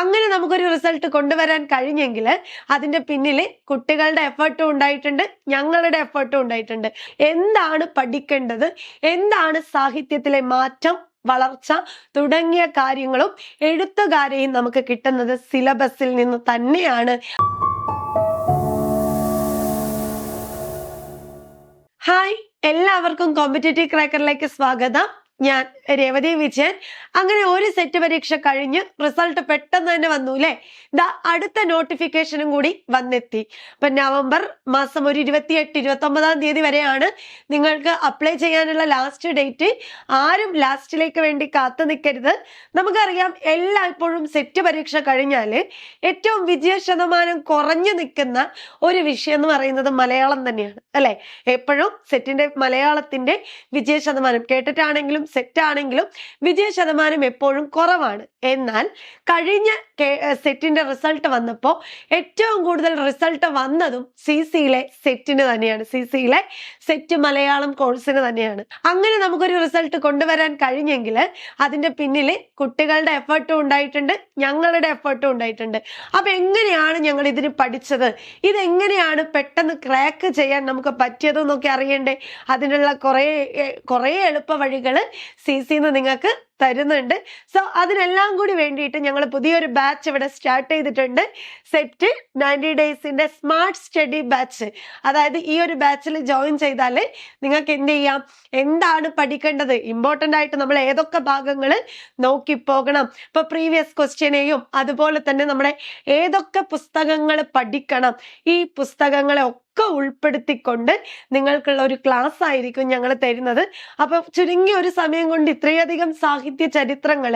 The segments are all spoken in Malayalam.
അങ്ങനെ നമുക്കൊരു റിസൾട്ട് കൊണ്ടുവരാൻ കഴിഞ്ഞെങ്കിൽ അതിന്റെ പിന്നിൽ കുട്ടികളുടെ എഫേർട്ടും ഉണ്ടായിട്ടുണ്ട്, ഞങ്ങളുടെ എഫേർട്ടും ഉണ്ടായിട്ടുണ്ട്. എന്താണ് പഠിക്കേണ്ടത്, എന്താണ് സാഹിത്യത്തിലെ മാറ്റം, വളർച്ച തുടങ്ങിയ കാര്യങ്ങളും എഴുത്തുകാരെയും നമുക്ക് കിട്ടുന്നത് സിലബസിൽ നിന്ന് തന്നെയാണ്. ഹായ്, എല്ലാവർക്കും കോമ്പറ്റേറ്റീവ് ക്രാക്കറിലേക്ക് സ്വാഗതം. ഞാൻ രേവതി വിജയൻ. അങ്ങനെ ഒരു സെറ്റ് പരീക്ഷ കഴിഞ്ഞ് റിസൾട്ട് പെട്ടെന്ന് തന്നെ വന്നു അല്ലേ? അടുത്ത നോട്ടിഫിക്കേഷനും കൂടി വന്നെത്തി. അപ്പൊ നവംബർ മാസം ഒരു 28-29 തീയതി വരെയാണ് നിങ്ങൾക്ക് അപ്ലൈ ചെയ്യാനുള്ള ലാസ്റ്റ് ഡേറ്റ്. ആരും ലാസ്റ്റിലേക്ക് വേണ്ടി കാത്തു നിൽക്കരുത്. നമുക്കറിയാം, എല്ലായ്പ്പോഴും സെറ്റ് പരീക്ഷ കഴിഞ്ഞാൽ ഏറ്റവും വിജയ ശതമാനം കുറഞ്ഞു നിൽക്കുന്ന ഒരു വിഷയം എന്ന് പറയുന്നത് മലയാളം തന്നെയാണ് അല്ലെ? എപ്പോഴും സെറ്റിന്റെ മലയാളത്തിന്റെ വിജയ ശതമാനം കേട്ടിട്ടാണെങ്കിലും സെറ്റാണെങ്കിലും വിജയ ശതമാനം എപ്പോഴും കുറവാണ്. എന്നാൽ കഴിഞ്ഞ സെറ്റിന്റെ റിസൾട്ട് വന്നപ്പോൾ ഏറ്റവും കൂടുതൽ റിസൾട്ട് വന്നതും സിസിയിലെ സെറ്റിന് തന്നെയാണ്, സിസിയിലെ സെറ്റ് മലയാളം കോഴ്സിന് തന്നെയാണ്. അങ്ങനെ നമുക്കൊരു റിസൾട്ട് കൊണ്ടുവരാൻ കഴിഞ്ഞെങ്കിൽ അതിന്റെ പിന്നിൽ കുട്ടികളുടെ എഫേർട്ടും ഉണ്ടായിട്ടുണ്ട്, ഞങ്ങളുടെ എഫേർട്ടും ഉണ്ടായിട്ടുണ്ട്. അപ്പൊ എങ്ങനെയാണ് ഞങ്ങൾ ഇതിന് പഠിച്ചത്, ഇതെങ്ങനെയാണ് പെട്ടെന്ന് ക്രാക്ക് ചെയ്യാൻ നമുക്ക് പറ്റിയതെന്നൊക്കെ അറിയണ്ടേ? അതിനുള്ള കുറേ എളുപ്പ വഴികൾ സിസിന്ന് നിങ്ങൾക്ക് തരുന്നുണ്ട്. സോ അതിനെല്ലാം കൂടി വേണ്ടിയിട്ട് ഞങ്ങൾ പുതിയൊരു ബാച്ച് ഇവിടെ സ്റ്റാർട്ട് ചെയ്തിട്ടുണ്ട്. സെറ്റ് 90 ഡേയ്സിന്റെ സ്മാർട്ട് സ്റ്റഡി ബാച്ച്. അതായത് ഈ ഒരു ബാച്ചിൽ ജോയിൻ ചെയ്താൽ നിങ്ങൾക്ക് എന്ത് ചെയ്യാം, എന്താണ് പഠിക്കേണ്ടത്, ഇമ്പോർട്ടൻ്റ് ആയിട്ട് നമ്മൾ ഏതൊക്കെ ഭാഗങ്ങൾ നോക്കി പോകണം, ഇപ്പൊ പ്രീവിയസ് ക്വസ്റ്റ്യനെയും അതുപോലെ തന്നെ നമ്മുടെ ഏതൊക്കെ പുസ്തകങ്ങൾ പഠിക്കണം, ഈ പുസ്തകങ്ങളെ ഒക്കെ ഉൾപ്പെടുത്തിക്കൊണ്ട് നിങ്ങൾക്കുള്ള ഒരു ക്ലാസ് ആയിരിക്കും ഞങ്ങൾ തരുന്നത്. അപ്പൊ ചുരുങ്ങിയ ഒരു സമയം കൊണ്ട് ഇത്രയധികം സാഹിത്യ ചരിത്രങ്ങൾ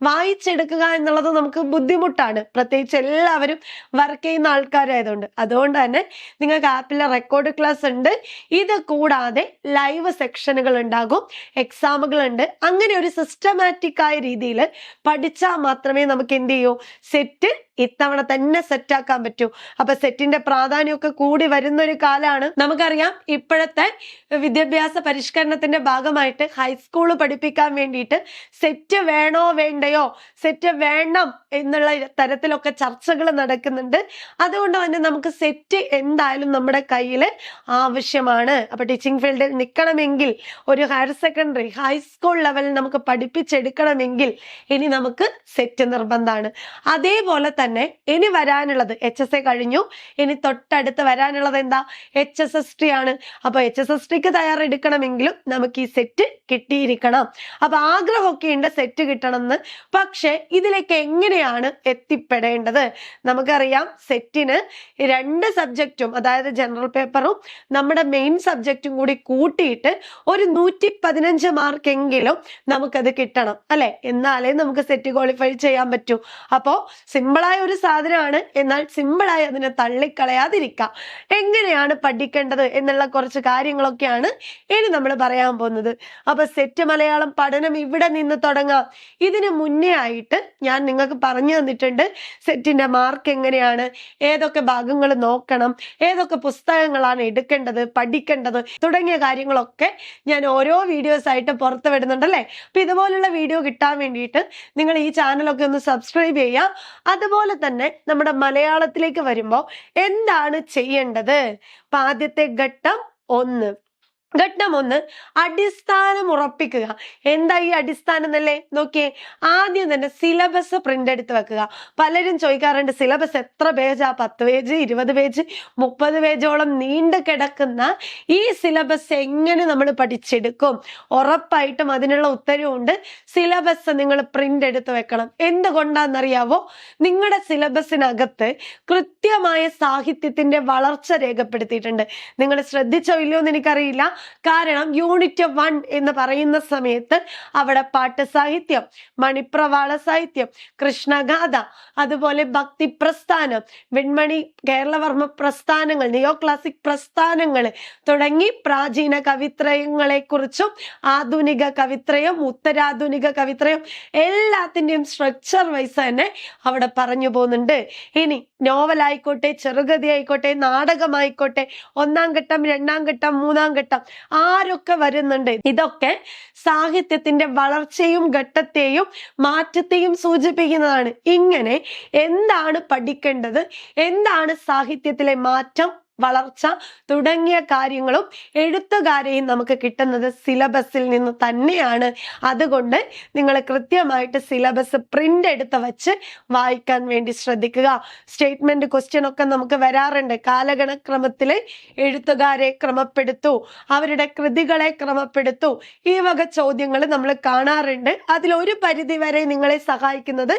വായിച്ചെടുക്കുക എന്നുള്ളത് നമുക്ക് ബുദ്ധിമുട്ടാണ്, പ്രത്യേകിച്ച് എല്ലാവരും വർക്ക് ചെയ്യുന്ന ആൾക്കാരായതുകൊണ്ട്. അതുകൊണ്ട് തന്നെ നിങ്ങൾക്ക് ആപ്പിലെ റെക്കോർഡ് ക്ലാസ് ഉണ്ട്. ഇത് കൂടാതെ ലൈവ് സെക്ഷനുകൾ ഉണ്ടാകും, എക്സാമുകൾ ഉണ്ട്. അങ്ങനെ ഒരു സിസ്റ്റമാറ്റിക് ആയ രീതിയിൽ പഠിച്ചാൽ മാത്രമേ നമുക്ക് എന്ത് ചെയ്യൂ, സെറ്റ് ഇത്തവണ തന്നെ സെറ്റാക്കാൻ പറ്റൂ. അപ്പൊ സെറ്റിന്റെ പ്രാധാന്യമൊക്കെ കൂടി വരുന്ന ഒരു കാലാണ്. നമുക്കറിയാം, ഇപ്പോഴത്തെ വിദ്യാഭ്യാസ പരിഷ്കരണത്തിന്റെ ഭാഗമായിട്ട് ഹൈസ്കൂള് പഠിപ്പിക്കാൻ വേണ്ടിയിട്ട് സെറ്റ് വേണോ വേണ്ടയോ, സെറ്റ് വേണം എന്നുള്ള തരത്തിലൊക്കെ ചർച്ചകൾ നടക്കുന്നുണ്ട്. അതുകൊണ്ട് തന്നെ നമുക്ക് സെറ്റ് എന്തായാലും നമ്മുടെ കയ്യിൽ ആവശ്യമാണ്. അപ്പൊ ടീച്ചിങ് ഫീൽഡിൽ നിൽക്കണമെങ്കിൽ, ഒരു ഹയർ സെക്കൻഡറി ഹൈസ്കൂൾ ലെവലിൽ നമുക്ക് പഠിപ്പിച്ചെടുക്കണമെങ്കിൽ ഇനി നമുക്ക് സെറ്റ് നിർബന്ധമാണ്. അതേപോലെ തന്നെ ഇനി വരാനുള്ളത് HSA കഴിഞ്ഞു, ഇനി തൊട്ടടുത്ത് വരാനുള്ളത് എന്താ, HSST ആണ്. അപ്പൊ HSSTക്ക് തയ്യാറെടുക്കണമെങ്കിലും നമുക്ക് ഈ സെറ്റ് കിട്ടിയിരിക്കണം. അപ്പൊ ആഗ്രഹമൊക്കെ ഉണ്ട് സെറ്റ് കിട്ടണമെന്ന്. പക്ഷെ ഇതിലേക്ക് എങ്ങനെയാണ് എത്തിപ്പെടേണ്ടത്? നമുക്കറിയാം, സെറ്റിന് 2 സബ്ജക്റ്റും, അതായത് ജനറൽ പേപ്പറും നമ്മുടെ മെയിൻ സബ്ജക്റ്റും കൂടി കൂട്ടിയിട്ട് ഒരു 115 മാർക്കെങ്കിലും നമുക്കത് കിട്ടണം അല്ലെ? എന്നാലേ നമുക്ക് സെറ്റ് ക്വാളിഫൈ ചെയ്യാൻ പറ്റൂ. അപ്പോ സിമ്പിളായ ഒരു സാധനമാണ്, എന്നാൽ സിമ്പിളായി അതിനെ തള്ളിക്കളയാതിരിക്കാം. എങ്ങനെയാണ് പഠിക്കേണ്ടത് എന്നുള്ള കുറച്ച് കാര്യങ്ങളൊക്കെയാണ് ഇനി നമ്മൾ പറയാൻ പോകുന്നത്. അപ്പൊ സെറ്റ് മലയാളം പഠനം ഇവിടെ നിന്ന് തുടങ്ങാം. ഇതിന് മുന്നേ ആയിട്ട് ഞാൻ നിങ്ങൾക്ക് പറഞ്ഞു തന്നിട്ടുണ്ട് സെറ്റിന്റെ മാർക്ക് എങ്ങനെയാണ്, ഏതൊക്കെ ഭാഗങ്ങൾ നോക്കണം, ഏതൊക്കെ പുസ്തകങ്ങളാണ് എടുക്കേണ്ടത്, പഠിക്കേണ്ടത് തുടങ്ങിയ കാര്യങ്ങളൊക്കെ ഞാൻ ഓരോ വീഡിയോസ് ആയിട്ട് പുറത്തു വിടുന്നുണ്ടല്ലേ. അപ്പൊ ഇതുപോലുള്ള വീഡിയോ കിട്ടാൻ വേണ്ടിയിട്ട് നിങ്ങൾ ഈ ചാനലൊക്കെ ഒന്ന് സബ്സ്ക്രൈബ് ചെയ്യുക. അതുപോലെ തന്നെ നമ്മുടെ മലയാളത്തിലേക്ക് വരുമ്പോൾ എന്താണ് ചെയ്യേണ്ടത്? ആദ്യത്തെ ഘട്ടം 1, അടിസ്ഥാനം ഉറപ്പിക്കുക. എന്താ ഈ അടിസ്ഥാനം എന്നല്ലേ? നോക്കിയേ, ആദ്യം തന്നെ സിലബസ് പ്രിന്റ് എടുത്ത് വെക്കുക. പലരും ചോദിക്കാറുണ്ട്, സിലബസ് എത്ര പേജാ? 10 പേജ്, 20 പേജ്, 30 പേജോളം നീണ്ടു കിടക്കുന്ന ഈ സിലബസ് എങ്ങനെ നമ്മൾ പഠിച്ചെടുക്കും? ഉറപ്പായിട്ടും അതിനുള്ള ഉത്തരവുണ്ട്. സിലബസ് നിങ്ങൾ പ്രിന്റ് എടുത്ത് വെക്കണം. എന്തുകൊണ്ടാണെന്നറിയാവോ? നിങ്ങളുടെ സിലബസിനകത്ത് കൃത്യമായ സാഹിത്യത്തിന്റെ വളർച്ച രേഖപ്പെടുത്തിയിട്ടുണ്ട്. നിങ്ങൾ ശ്രദ്ധിച്ചോ ഇല്ലയോ എന്ന് എനിക്കറിയില്ല. കാരണം യൂണിറ്റ് 1 എന്ന് പറയുന്ന സമയത്ത് അവിടെ പാട്ട് സാഹിത്യം, മണിപ്രവാള സാഹിത്യം, കൃഷ്ണഗാഥ, അതുപോലെ ഭക്തി പ്രസ്ഥാനം, വെൺമണി, കേരളവർമ്മ പ്രസ്ഥാനങ്ങൾ, നിയോ ക്ലാസിക് പ്രസ്ഥാനങ്ങൾ തുടങ്ങി പ്രാചീന കവിത്രയങ്ങളെ കുറിച്ചും ആധുനിക കവിത്രയം, ഉത്തരാധുനിക കവിത്രയം എല്ലാത്തിന്റെയും സ്ട്രക്ചർ വൈസ് തന്നെ അവിടെ പറഞ്ഞു പോകുന്നുണ്ട്. ഇനി നോവൽ ആയിക്കോട്ടെ, ചെറുകഥ ആയിക്കോട്ടെ, നാടകമായിക്കോട്ടെ, 1ാം ഘട്ടം, 2ാം ഘട്ടം, 3ാം ഘട്ടം ആരൊക്കെ വരുന്നുണ്ട്. ഇതൊക്കെ സാഹിത്യത്തിന്റെ വളർച്ചയും ഘട്ടത്തെയും മാറ്റത്തെയും സൂചിപ്പിക്കുന്നതാണ്. ഇങ്ങനെ എന്താണ് പഠിക്കേണ്ടത്, എന്താണ് സാഹിത്യത്തിലെ മാറ്റം, വളർച്ച തുടങ്ങിയ കാര്യങ്ങളും എഴുത്തുകാരെയും നമുക്ക് കിട്ടുന്നത് സിലബസിൽ നിന്ന് തന്നെയാണ്. അതുകൊണ്ട് നിങ്ങൾ കൃത്യമായിട്ട് സിലബസ് പ്രിന്റ് എടുത്ത് വെച്ച് വായിക്കാൻ വേണ്ടി ശ്രദ്ധിക്കുക. സ്റ്റേറ്റ്മെന്റ് ക്വസ്റ്റ്യൻ ഒക്കെ നമുക്ക് വരാറുണ്ട്. കാലഗണക്രമത്തിൽ എഴുത്തുകാരെ ക്രമപ്പെടുത്തൂ, അവരുടെ കൃതികളെ ക്രമപ്പെടുത്തൂ, ഈ വക ചോദ്യങ്ങൾ നമ്മൾ കാണാറുണ്ട്. അതിലൊരു പരിധി വരെ നിങ്ങളെ സഹായിക്കുന്നത്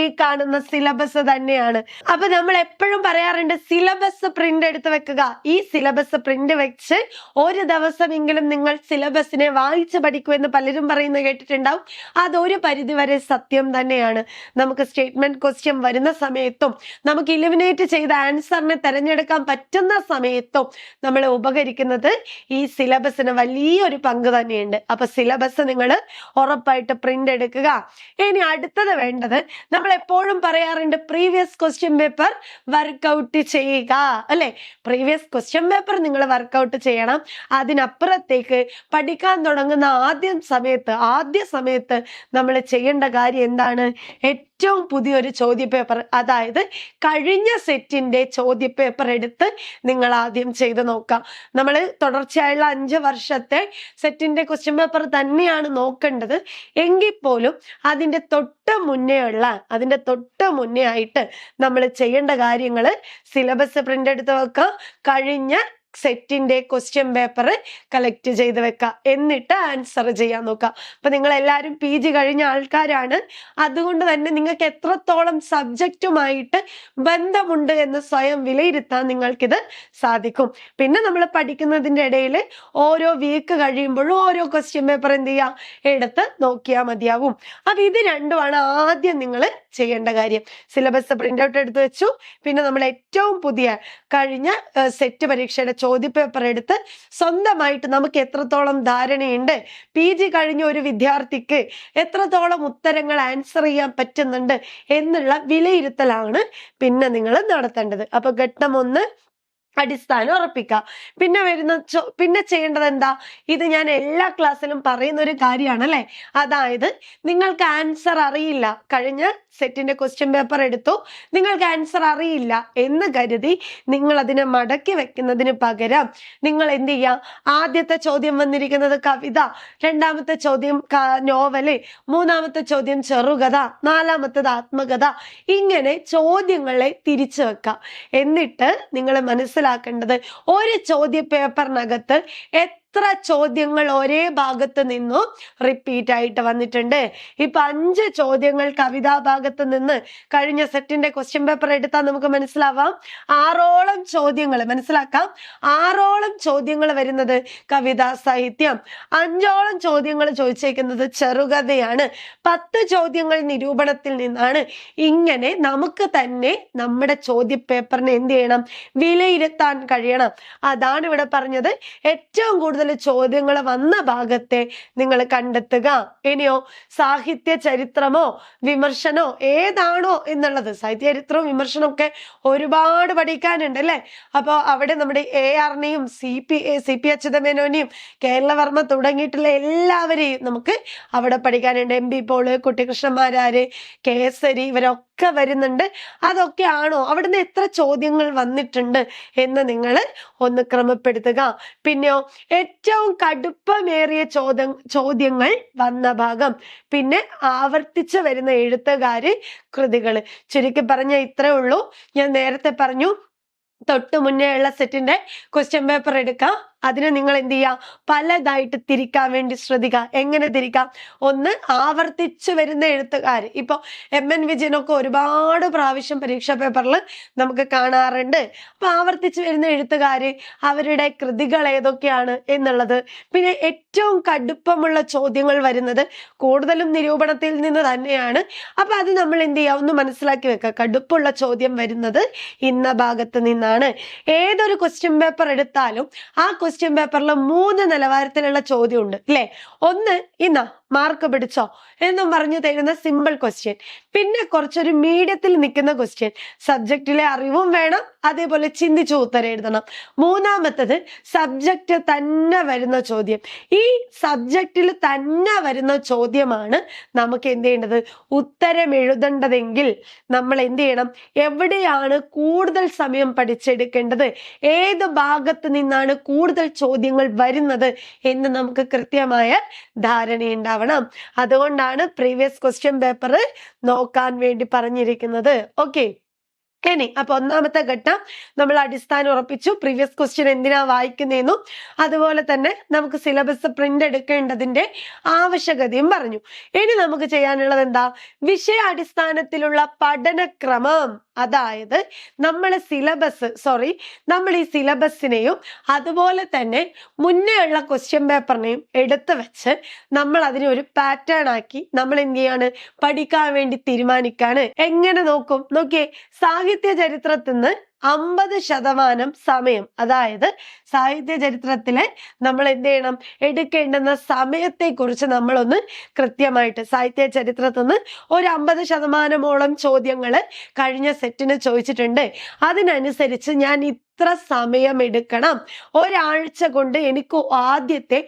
ഈ കാണുന്ന സിലബസ് തന്നെയാണ്. അപ്പൊ നമ്മൾ എപ്പോഴും പറയാറുണ്ട് സിലബസ് പ്രിന്റ് എടുത്ത് വെക്കുക. ഈ സിലബസ് പ്രിന്റ് വെച്ച് ഒരു ദിവസമെങ്കിലും നിങ്ങൾ സിലബസിനെ വായിച്ച് പഠിക്കുമെന്ന് പലരും പറയുന്നത് കേട്ടിട്ടുണ്ടാവും. അതൊരു പരിധി വരെ സത്യം തന്നെയാണ്. നമുക്ക് സ്റ്റേറ്റ്മെന്റ് ക്വസ്റ്റ്യൻ വരുന്ന സമയത്തും നമുക്ക് ഇലിമിനേറ്റ് ചെയ്ത ആൻസറിനെ തിരഞ്ഞെടുക്കാൻ പറ്റുന്ന സമയത്തും നമ്മൾ ഉപകരിക്കുന്നത് ഈ സിലബസിന് വലിയൊരു പങ്ക് തന്നെയുണ്ട്. അപ്പൊ സിലബസ് നിങ്ങൾ ഉറപ്പായിട്ട് പ്രിന്റ് എടുക്കുക. ഇനി അടുത്തത് വേണ്ടത്, നമ്മൾ എപ്പോഴും പറയാറുണ്ട് പ്രീവിയസ് ക്വസ്റ്റ്യൻ പേപ്പർ വർക്ക്ഔട്ട് ചെയ്യുക, അല്ലെ? പ്രീവിയസ് ക്വസ്റ്റ്യൻ പേപ്പർ നിങ്ങൾ വർക്ക്ഔട്ട് ചെയ്യണം. അതിനപ്പുറത്തേക്ക് പഠിക്കാൻ തുടങ്ങുന്ന ആദ്യ സമയത്ത് നമ്മൾ ചെയ്യേണ്ട കാര്യം എന്താണ്? ഏറ്റവും പുതിയൊരു ചോദ്യപേപ്പർ, അതായത് കഴിഞ്ഞ സെറ്റിന്റെ ചോദ്യപേപ്പർ എടുത്ത് നിങ്ങൾ ആദ്യം ചെയ്ത് നോക്കാം. നമ്മൾ തുടർച്ചയായുള്ള 5 വർഷത്തെ സെറ്റിന്റെ ക്വസ്റ്റ്യൻ പേപ്പർ തന്നെയാണ് നോക്കേണ്ടത്. എങ്കിൽ പോലും അതിന്റെ തൊട്ട് മുന്നേ ആയിട്ട് നമ്മൾ ചെയ്യേണ്ട കാര്യങ്ങൾ സിലബസ് പ്രിന്റ് എടുത്ത് വെക്കാം, കഴിഞ്ഞ സെറ്റിന്റെ ക്വസ്റ്റ്യൻ പേപ്പർ കളക്ട് ചെയ്ത് വെക്കുക, എന്നിട്ട് ആൻസർ ചെയ്യാൻ നോക്കുക. അപ്പൊ നിങ്ങൾ എല്ലാവരും PG കഴിഞ്ഞ ആൾക്കാരാണ്. അതുകൊണ്ട് തന്നെ നിങ്ങൾക്ക് എത്രത്തോളം സബ്ജക്റ്റുമായിട്ട് ബന്ധമുണ്ട് എന്ന് സ്വയം വിലയിരുത്താൻ നിങ്ങൾക്കിത് സാധിക്കും. പിന്നെ നമ്മൾ പഠിക്കുന്നതിൻ്റെ ഇടയിൽ ഓരോ വീക്ക് കഴിയുമ്പോഴും ഓരോ ക്വസ്റ്റ്യൻ പേപ്പർ എന്ത് ചെയ്യുക, എടുത്ത് നോക്കിയാൽ മതിയാവും. അപ്പൊ ഇത് രണ്ടുമാണ് ആദ്യം നിങ്ങൾ ചെയ്യേണ്ട കാര്യം. സിലബസ് പ്രിന്റ് ഔട്ട് എടുത്ത് വെച്ചു, പിന്നെ നമ്മൾ ഏറ്റവും പുതിയ കഴിഞ്ഞ സെറ്റ് പരീക്ഷയുടെ ചോദ്യപേപ്പർ എടുത്ത് സ്വന്തമായിട്ട് നമുക്ക് എത്രത്തോളം ധാരണയുണ്ട്, PG കഴിഞ്ഞ ഒരു വിദ്യാർത്ഥിക്ക് എത്രത്തോളം ഉത്തരങ്ങൾ ആൻസർ ചെയ്യാൻ പറ്റുന്നുണ്ട് എന്നുള്ള വിലയിരുത്തലാണ് പിന്നെ നിങ്ങൾ നടത്തേണ്ടത്. അപ്പൊ ഘട്ടം 1 അടിസ്ഥാനം ഉറപ്പിക്കുക. പിന്നെ ചെയ്യേണ്ടത് എന്താ? ഇത് ഞാൻ എല്ലാ ക്ലാസ്സിലും പറയുന്ന ഒരു കാര്യമാണ്, അല്ലെ? അതായത് നിങ്ങൾക്ക് ആൻസർ അറിയില്ല, കഴിഞ്ഞ സെറ്റിന്റെ ക്വസ്റ്റ്യൻ പേപ്പർ എടുത്തു, നിങ്ങൾക്ക് ആൻസർ അറിയില്ല എന്ന് കരുതി നിങ്ങൾ അതിനെ മടക്കി വെക്കുന്നതിന് പകരം നിങ്ങൾ എന്ത് ചെയ്യാം, ആദ്യത്തെ ചോദ്യം വന്നിരിക്കുന്നത് കവിത, രണ്ടാമത്തെ ചോദ്യം നോവല്, മൂന്നാമത്തെ ചോദ്യം ചെറുകഥ, നാലാമത്തേത് ആത്മകഥ, ഇങ്ങനെ ചോദ്യങ്ങളെ തിരിച്ചു വെക്കാം. എന്നിട്ട് നിങ്ങൾ മനസ്സിലാക്കേണ്ടത് ഒരു ചോദ്യ പേപ്പറിനകത്ത് എത്ര ചോദ്യങ്ങൾ ഒരേ ഭാഗത്ത് നിന്നും റിപ്പീറ്റ് ആയിട്ട് വന്നിട്ടുണ്ട്. ഇപ്പൊ 5 ചോദ്യങ്ങൾ കവിതാ ഭാഗത്ത് നിന്ന് കഴിഞ്ഞ സെറ്റിന്റെ ക്വസ്റ്റ്യൻ പേപ്പർ എടുത്താൽ നമുക്ക് മനസ്സിലാവാം 6ഓളം ചോദ്യങ്ങൾ മനസ്സിലാക്കാം. 6ഓളം ചോദ്യങ്ങൾ വരുന്നത് കവിതാ സാഹിത്യം, 5ഓളം ചോദ്യങ്ങൾ ചോദിച്ചേക്കുന്നത് ചെറുകഥയാണ്, 10 ചോദ്യങ്ങൾ നിരൂപണത്തിൽ നിന്നാണ്. ഇങ്ങനെ നമുക്ക് തന്നെ നമ്മുടെ ചോദ്യ പേപ്പറിനെ എന്ത് ചെയ്യണം, വിലയിരുത്താൻ കഴിയണം. അതാണ് ഇവിടെ പറഞ്ഞത്. ഏറ്റവും കൂടുതൽ ചോദ്യങ്ങൾ വന്ന ഭാഗത്തെ നിങ്ങൾ കണ്ടെത്തുക. ഇനിയോ സാഹിത്യ ചരിത്രമോ വിമർശനോ ഏതാണോ എന്നുള്ളത്, സാഹിത്യ ചരിത്രവും വിമർശനവും ഒക്കെ ഒരുപാട് പഠിക്കാനുണ്ട്, അല്ലെ? അപ്പൊ അവിടെ നമ്മുടെ ARനെയും CP അച്യുതമേനോനെയും കേരളവർമ്മ തുടങ്ങിയിട്ടുള്ള എല്ലാവരെയും നമുക്ക് അവിടെ പഠിക്കാനുണ്ട്. MB പോള്, കുട്ടിക്കൃഷ്ണന്മാരാര്, കേസരി, ഇവരൊക്കെ വരുന്നുണ്ട്. അതൊക്കെ ആണോ, അവിടുന്ന് എത്ര ചോദ്യങ്ങൾ വന്നിട്ടുണ്ട് എന്ന് നിങ്ങൾ ഒന്ന് ക്രമപ്പെടുത്തുക. പിന്നെയോ ഏറ്റവും കടുപ്പമേറിയ ചോദ്യങ്ങൾ വന്ന ഭാഗം, പിന്നെ ആവർത്തിച്ച് വരുന്ന എഴുത്തുകാര്, കൃതികള്. ചുരുക്കി പറഞ്ഞ ഇത്രേ ഉള്ളൂ. ഞാൻ നേരത്തെ പറഞ്ഞു തൊട്ട് മുന്നേ ഉള്ള സെറ്റിന്റെ ക്വസ്റ്റ്യൻ പേപ്പർ എടുക്കാം, അതിനെ നിങ്ങൾ എന്ത് ചെയ്യാം, പലതായിട്ട് തിരിക്കാൻ വേണ്ടി ശ്രദ്ധിക്കുക. എങ്ങനെ തിരിക്കാം? ഒന്ന്, ആവർത്തിച്ചു വരുന്ന എഴുത്തുകാർ. ഇപ്പൊ MN വിജയനൊക്കെ ഒരുപാട് പ്രാവശ്യം പരീക്ഷാ പേപ്പറിൽ നമുക്ക് കാണാറുണ്ട്. അപ്പൊ ആവർത്തിച്ചു വരുന്ന എഴുത്തുകാര്, അവരുടെ കൃതികൾ ഏതൊക്കെയാണ് എന്നുള്ളത്. പിന്നെ ഏറ്റവും കടുപ്പമുള്ള ചോദ്യങ്ങൾ വരുന്നത് കൂടുതലും നിരൂപണത്തിൽ നിന്ന് തന്നെയാണ്. അപ്പൊ അത് നമ്മൾ എന്ത് ചെയ്യാം, ഒന്ന് മനസ്സിലാക്കി വെക്കുക. കടുപ്പുള്ള ചോദ്യം വരുന്നത് ഇന്ന ഭാഗത്ത് നിന്നാണ്. ഏതൊരു ക്വസ്റ്റ്യൻ പേപ്പർ എടുത്താലും ആ ക്വസ്റ്റ്യൻ പേപ്പറിൽ 3 നിലവാരത്തിലുള്ള ചോദ്യം ഉണ്ട്, അല്ലെ? ഒന്ന്, മാർക്ക് പിടിച്ചോ എന്നും പറഞ്ഞു തരുന്ന സിമ്പിൾ ക്വസ്റ്റ്യൻ. പിന്നെ കുറച്ചൊരു മീഡിയത്തിൽ നിൽക്കുന്ന ക്വസ്റ്റ്യൻ, സബ്ജക്റ്റിലെ അറിവും വേണം, അതേപോലെ ചിന്തിച്ച് ഉത്തരം എഴുതണം. മൂന്നാമത്തത് സബ്ജക്റ്റ് തന്നെ വരുന്ന ചോദ്യം. ഈ സബ്ജക്റ്റിൽ തന്നെ വരുന്ന ചോദ്യമാണ് നമുക്ക് എന്ത് ചെയ്യേണ്ടത്, ഉത്തരം എഴുതേണ്ടതെങ്കിൽ നമ്മൾ എന്ത് ചെയ്യണം, എവിടെയാണ് കൂടുതൽ സമയം പഠിച്ചെടുക്കേണ്ടത്, ഏത് ഭാഗത്ത് നിന്നാണ് കൂടുതൽ ചോദ്യങ്ങൾ വരുന്നത് എന്ന് നമുക്ക് കൃത്യമായ ധാരണയുണ്ടാവണം. അതുകൊണ്ടാണ് പ്രീവിയസ് ക്വസ്റ്റ്യൻ പേപ്പർ നോക്കാൻ വേണ്ടി പറഞ്ഞിരിക്കുന്നത്. ഓക്കെ, ഇനി അപ്പൊ ഒന്നാമത്തെ ഘട്ടം നമ്മൾ അടിസ്ഥാനം ഉറപ്പിച്ചു, പ്രീവിയസ് ക്വസ്റ്റ്യൻ എന്തിനാ വായിക്കുന്നതെന്നും അതുപോലെ തന്നെ നമുക്ക് സിലബസ് പ്രിന്റ് എടുക്കേണ്ടതിന്റെ ആവശ്യകതയും പറഞ്ഞു. ഇനി നമുക്ക് ചെയ്യാനുള്ളത് എന്താ, വിഷയാടിസ്ഥാനത്തിലുള്ള പഠനക്രമം. അതായത് നമ്മൾ ഈ സിലബസിനെയും അതുപോലെ തന്നെ മുന്നേ ഉള്ള ക്വസ്റ്റ്യൻ പേപ്പറിനെയും എടുത്തു വെച്ച് നമ്മൾ അതിനെ ഒരു പാറ്റേൺ ആക്കി നമ്മൾ എന്ത് ചെയ്യാണ്, പഠിക്കാൻ വേണ്ടി തീരുമാനിക്കാണ്. എങ്ങനെ നോക്കും, നോക്കിയേ, സാഹിത്യ ചരിത്രത്തിൽ നിന്ന് 50% സമയം, അതായത് സാഹിത്യ ചരിത്രത്തിലെ നമ്മൾ എന്ത് ചെയ്യണം, എടുക്കേണ്ടുന്ന സമയത്തെ കുറിച്ച് നമ്മളൊന്ന് കൃത്യമായിട്ട്, സാഹിത്യ ചരിത്രത്തിൽ നിന്ന് ഒരു 50%ഓളം ചോദ്യങ്ങൾ കഴിഞ്ഞ സെറ്റിന് ചോദിച്ചിട്ടുണ്ട്. അതിനനുസരിച്ച് ഞാൻ ഇത്ര സമയം എടുക്കണം, ഒരാഴ്ച കൊണ്ട് എനിക്ക് ആദ്യത്തെ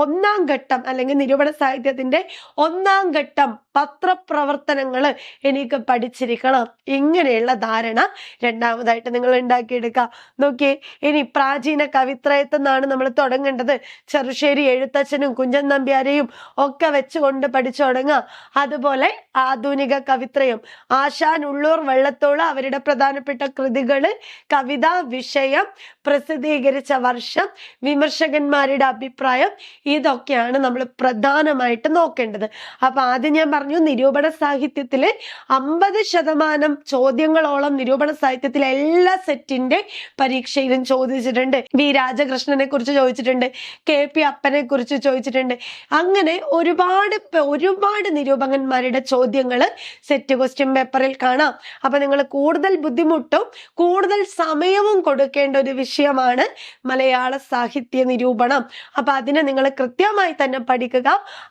ഒന്നാം ഘട്ടം അല്ലെങ്കിൽ നിരൂപണ സാഹിത്യത്തിന്റെ ഒന്നാം ഘട്ടം പത്രപ്രവർത്തനങ്ങൾ എനിക്ക് പഠിച്ചിരിക്കണം. ഇങ്ങനെയുള്ള ധാരണ രണ്ടാമതായിട്ട് നിങ്ങൾ ഉണ്ടാക്കിയെടുക്കാം. നോക്കിയേ, ഇനി പ്രാചീന കവിത്രയത്തിൽ നിന്നാണ് നമ്മൾ തുടങ്ങേണ്ടത്. ചെറുശ്ശേരി എഴുത്തച്ഛനും കുഞ്ചൻ നമ്പ്യാരെയും ഒക്കെ വെച്ചുകൊണ്ട് പഠിച്ചു തുടങ്ങാം. അതുപോലെ ആധുനിക കവിത്രയം, ആശാൻ, ഉള്ളൂർ, വള്ളത്തോൾ അവരുടെ പ്രധാനപ്പെട്ട കൃതികള്, കവിത, വിഷയം, പ്രസിദ്ധീകരിച്ച വർഷം, വിമർശകന്മാരുടെ അഭിപ്രായം, ഇതൊക്കെയാണ് നമ്മൾ പ്രധാനമായിട്ട് നോക്കേണ്ടത്. അപ്പൊ ആദ്യം ഞാൻ പറഞ്ഞു, നിരൂപണ സാഹിത്യത്തില് 50% ചോദ്യങ്ങളോളം നിരൂപണ സാഹിത്യത്തിലെ എല്ലാ സെറ്റിന്റെ പരീക്ഷയിലും ചോദിച്ചിട്ടുണ്ട്. വി രാജകൃഷ്ണനെ കുറിച്ച് ചോദിച്ചിട്ടുണ്ട്, KP അപ്പനെ കുറിച്ച് ചോദിച്ചിട്ടുണ്ട്. അങ്ങനെ ഒരുപാട് നിരൂപകന്മാരുടെ ചോദ്യങ്ങൾ സെറ്റ് ക്വസ്റ്റ്യൻ പേപ്പറിൽ കാണാം. അപ്പൊ നിങ്ങൾ കൂടുതൽ ബുദ്ധിമുട്ടും കൂടുതൽ സമയവും കൊടുക്കേണ്ട ഒരു വിഷയമാണ് മലയാള സാഹിത്യ നിരൂപണം. അപ്പൊ അതിനെ നിങ്ങൾ കൃത്യമായി തന്നെ പഠിക്കുക.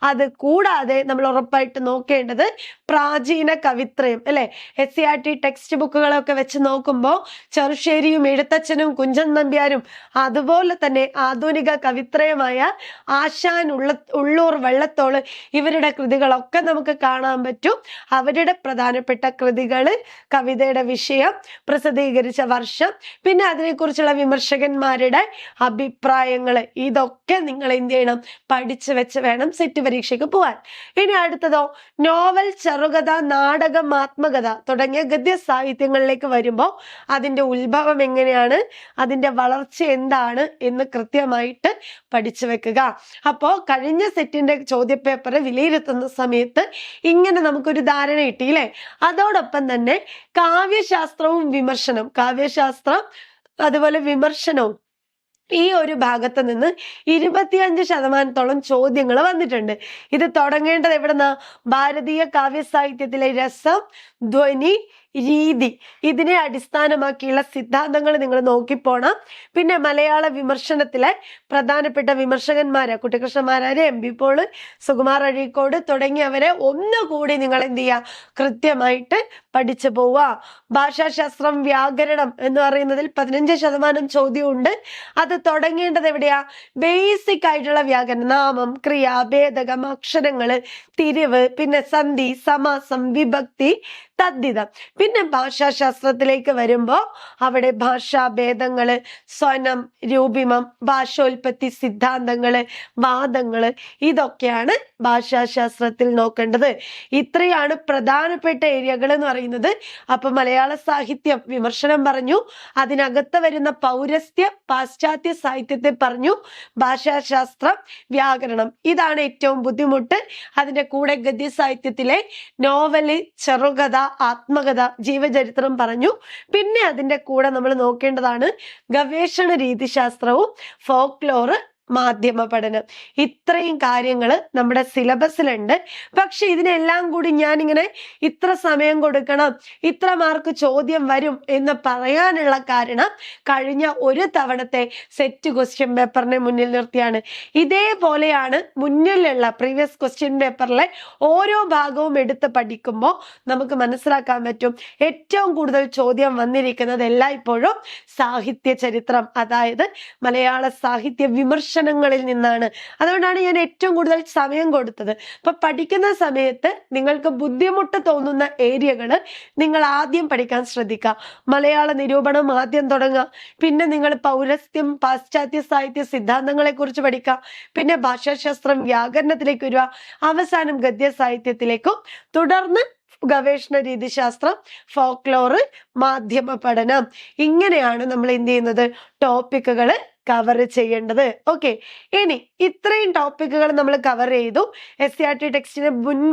അത് കൂടാതെ നമ്മൾ ഉറപ്പായിട്ട് നോക്കേണ്ടത് പ്രാചീന കവിത്രയം അല്ലെ, SCERT ടെക്സ്റ്റ് ബുക്കുകളൊക്കെ വെച്ച് നോക്കുമ്പോൾ ചെറുശ്ശേരിയും എഴുത്തച്ഛനും കുഞ്ചൻ നമ്പ്യാരും അതുപോലെ തന്നെ ആധുനിക കവിത്രയമായ ആശാൻ, ഉള്ളൂർ, വള്ളത്തോള് ഇവരുടെ കൃതികളൊക്കെ നമുക്ക് കാണാൻ പറ്റും. അവരുടെ പ്രധാനപ്പെട്ട കൃതികള്, കവിതയുടെ വിഷയം, പ്രസിദ്ധീകരിച്ച വർഷം, പിന്നെ അതിനെക്കുറിച്ചുള്ള വിമർശകന്മാരുടെ അഭിപ്രായങ്ങൾ, ഇതൊക്കെ നിങ്ങൾ എന്ത് ചെയ്യണം, പഠിച്ചു വെച്ച് വേണം സെറ്റ് പരീക്ഷയ്ക്ക് പോവാൻ. ഇനി അടുത്തതോ, നോവൽ, ചെറുകഥ, നാടകം, ആത്മകഥ തുടങ്ങിയ ഗദ്യ സാഹിത്യങ്ങളിലേക്ക് വരുമ്പോൾ അതിന്റെ ഉത്ഭവം എങ്ങനെയാണ്, അതിന്റെ വളർച്ച എന്താണ് എന്ന് കൃത്യമായിട്ട് പഠിച്ചു വെക്കുക. അപ്പോ കഴിഞ്ഞ സെറ്റിന്റെ ചോദ്യപേപ്പർ വിലയിരുത്തുന്ന സമയത്ത് ഇങ്ങനെ നമുക്കൊരു ധാരണ കിട്ടിയില്ലേ. അതോടൊപ്പം തന്നെ കാവ്യശാസ്ത്രവും വിമർശനം, കാവ്യശാസ്ത്രം അതുപോലെ വിമർശനവും, ഈ ഒരു ഭാഗത്ത് നിന്ന് 25% ചോദ്യങ്ങൾ വന്നിട്ടുണ്ട്. ഇത് തുടങ്ങേണ്ടത് എവിടെന്നാ, ഭാരതീയ കാവ്യ സാഹിത്യത്തിലെ രസം, ധ്വനി, രീതി, ഇതിനെ അടിസ്ഥാനമാക്കിയുള്ള സിദ്ധാന്തങ്ങൾ നിങ്ങൾ നോക്കിപ്പോണം. പിന്നെ മലയാള വിമർശനത്തിലെ പ്രധാനപ്പെട്ട വിമർശകന്മാരെ, കുട്ടിക്കൃഷ്ണമാരാര്, MB പോള്, സുകുമാർ അഴീക്കോട് തുടങ്ങിയവരെ ഒന്നുകൂടി നിങ്ങൾ എന്ത് ചെയ്യുക, കൃത്യമായിട്ട് പഠിച്ചു പോവുക. ഭാഷാശാസ്ത്രം, വ്യാകരണം എന്ന് പറയുന്നതിൽ 15% ചോദ്യമുണ്ട്. അത് തുടങ്ങേണ്ടത് എവിടെയാ, ബേസിക് ആയിട്ടുള്ള വ്യാകരണം, നാമം, ക്രിയ, ഭേദകം, അക്ഷരങ്ങള്, തിരിവ്, പിന്നെ സന്ധി, സമാസം, വിഭക്തി, തദ്ധിതം. പിന്നെ ഭാഷാശാസ്ത്രത്തിലേക്ക് വരുമ്പോൾ അവിടെ ഭാഷാഭേദങ്ങള്, സ്വനം, രൂപിമം, ഭാഷോൽപത്തി സിദ്ധാന്തങ്ങള്, വാദങ്ങള്, ഇതൊക്കെയാണ് ഭാഷാശാസ്ത്രത്തിൽ നോക്കേണ്ടത്. ഇത്രയാണ് പ്രധാനപ്പെട്ട ഏരിയകൾ എന്ന് പറയുന്നത്. അപ്പൊ മലയാള സാഹിത്യം വിമർശനം പറഞ്ഞു, അതിനകത്ത് വരുന്ന പൗരസ്ത്യ പാശ്ചാത്യ സാഹിത്യത്തെ പറഞ്ഞു, ഭാഷാശാസ്ത്രം, വ്യാകരണം, ഇതാണ് ഏറ്റവും ബുദ്ധിമുട്ട്. അതിന്റെ കൂടെ ഗദ്യ സാഹിത്യത്തിലെ നോവല്, ചെറുകഥ, ആത്മകഥ, ജീവചരിത്രം പറഞ്ഞു. പിന്നെ അതിന്റെ കൂടെ നമ്മൾ നോക്കേണ്ടതാണ് ഗവേഷണ രീതിശാസ്ത്രവും ഫോക്ലോറ്, മാധ്യമ പഠനം. ഇത്രയും കാര്യങ്ങൾ നമ്മുടെ സിലബസിലുണ്ട്. പക്ഷെ ഇതിനെല്ലാം കൂടി ഞാനിങ്ങനെ ഇത്ര സമയം കൊടുക്കണം, ഇത്ര മാർക്ക് ചോദ്യം വരും എന്ന് പറയാനുള്ള കാരണം കഴിഞ്ഞ ഒരു തവണത്തെ സെറ്റ് ക്വസ്റ്റ്യൻ പേപ്പറിനെ മുന്നിൽ നിർത്തിയാണ്. ഇതേപോലെയാണ് മുന്നിലുള്ള പ്രീവിയസ് ക്വസ്റ്റ്യൻ പേപ്പറിലെ ഓരോ ഭാഗവും എടുത്ത് പഠിക്കുമ്പോൾ നമുക്ക് മനസ്സിലാക്കാൻ പറ്റും ഏറ്റവും കൂടുതൽ ചോദ്യം വന്നിരിക്കുന്നത് എല്ലായ്പ്പോഴും സാഹിത്യ ചരിത്രം, അതായത് മലയാള സാഹിത്യ വിമർശനങ്ങളിൽ നിന്നാണ്. അതുകൊണ്ടാണ് ഞാൻ ഏറ്റവും കൂടുതൽ സമയം കൊടുത്തത്. അപ്പൊ പഠിക്കുന്ന സമയത്ത് നിങ്ങൾക്ക് ബുദ്ധിമുട്ട് തോന്നുന്ന ഏരിയകൾ നിങ്ങൾ ആദ്യം പഠിക്കാൻ ശ്രദ്ധിക്കുക. മലയാള നിരൂപണം ആദ്യം തുടങ്ങുക, പിന്നെ നിങ്ങൾ പൗരസ്ത്യം, പാശ്ചാത്യ സാഹിത്യ സിദ്ധാന്തങ്ങളെ കുറിച്ച് പഠിക്കുക, പിന്നെ ഭാഷാശാസ്ത്രം, വ്യാകരണത്തിലേക്ക് വരിക, അവസാനം ഗദ്യ സാഹിത്യത്തിലേക്കും, തുടർന്ന് ഗവേഷണ രീതിശാസ്ത്രം, ഫോക്ലോറ്, മാധ്യമ പഠനം. ഇങ്ങനെയാണ് നമ്മൾ എന്ത് ചെയ്യുന്നത്, ടോപ്പിക്കുകൾ കവർ ചെയ്യേണ്ടത്. ഓക്കെ, ഇനി ഇത്രയും ടോപ്പിക്കുകൾ നമ്മൾ കവർ ചെയ്തു. SCERT ടെക്സ്റ്റിനെ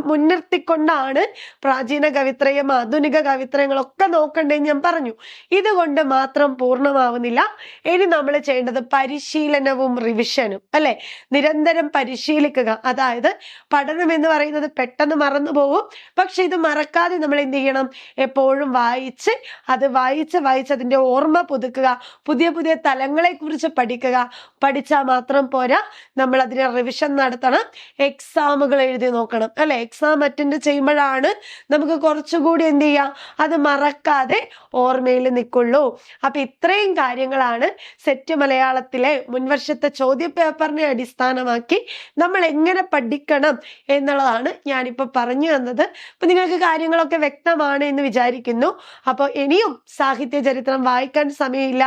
മുൻനിർത്തിക്കൊണ്ടാണ് പ്രാചീന കവിത്രയം, ആധുനിക കവിത്രയങ്ങളൊക്കെ നോക്കണ്ടേന്ന് ഞാൻ പറഞ്ഞു. ഇതുകൊണ്ട് മാത്രം പൂർണ്ണമാവുന്നില്ല. ഇനി നമ്മൾ ചെയ്യേണ്ടത് പരിശീലനവും റിവിഷനും അല്ലെ. നിരന്തരം പരിശീലിക്കുക. അതായത് പഠനം എന്ന് പറയുന്നത് പെട്ടെന്ന് മറന്നു പോകും. പക്ഷെ ഇത് മറക്കാതെ നമ്മൾ എന്ത് ചെയ്യണം, എപ്പോഴും വായിച്ച് അത് വായിച്ച് അതിന്റെ ഓർമ്മ പുതുക്കുക. പുതിയ പുതിയ തലങ്ങളെ കുറിച്ച് പഠിക്കുക. പഠിച്ചാൽ മാത്രം പോരാ, നമ്മൾ അതിനെ റിവിഷൻ നടത്തണം, എക്സാമുകൾ എഴുതി നോക്കണം അല്ലെ. എക്സാം അറ്റൻഡ് ചെയ്യുമ്പോഴാണ് നമുക്ക് കുറച്ചുകൂടി എന്ത് ചെയ്യാം, അത് മറക്കാതെ ഓർമ്മയിൽ നിൽക്കുള്ളൂ. അപ്പൊ ഇത്രയും കാര്യങ്ങളാണ് സെറ്റ് മലയാളത്തിലെ മുൻവർഷത്തെ ചോദ്യ പേപ്പറിനെ അടിസ്ഥാനമാക്കി നമ്മൾ എങ്ങനെ പഠിക്കണം എന്നുള്ളതാണ് ഞാനിപ്പോ പറഞ്ഞു തന്നത്. അപ്പൊ നിങ്ങൾക്ക് കാര്യങ്ങളൊക്കെ വ്യക്തമാണ് എന്ന് വിചാരിക്കുന്നു. അപ്പോൾ ഇനിയും സാഹിത്യ ചരിത്രം വായിക്കാൻ സമയമില്ല,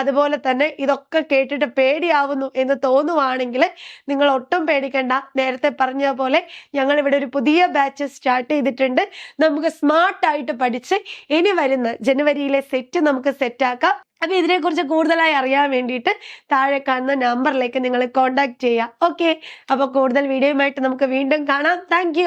അതുപോലെ തന്നെ ഇതൊക്കെ കേട്ടിട്ട് പേടിയാവുന്നു എന്ന് തോന്നുവാണെങ്കിൽ നിങ്ങൾ ഒട്ടും പേടിക്കണ്ട. നേരത്തെ പറഞ്ഞ പോലെ ഞങ്ങൾ ഇവിടെ ഒരു പുതിയ ബാച്ച് സ്റ്റാർട്ട് ചെയ്തിട്ടുണ്ട്. നമുക്ക് സ്മാർട്ടായിട്ട് പഠിച്ച് ഇനി വരുന്ന ജനുവരിയിലെ സെറ്റ് നമുക്ക് സെറ്റാക്കാം. അപ്പൊ ഇതിനെക്കുറിച്ച് കൂടുതലായി അറിയാൻ വേണ്ടിയിട്ട് താഴെ കാണുന്ന നമ്പറിലേക്ക് നിങ്ങൾ കോൺടാക്ട് ചെയ്യാം. ഓക്കെ, അപ്പൊ കൂടുതൽ വീഡിയോയുമായിട്ട് നമുക്ക് വീണ്ടും കാണാം. താങ്ക്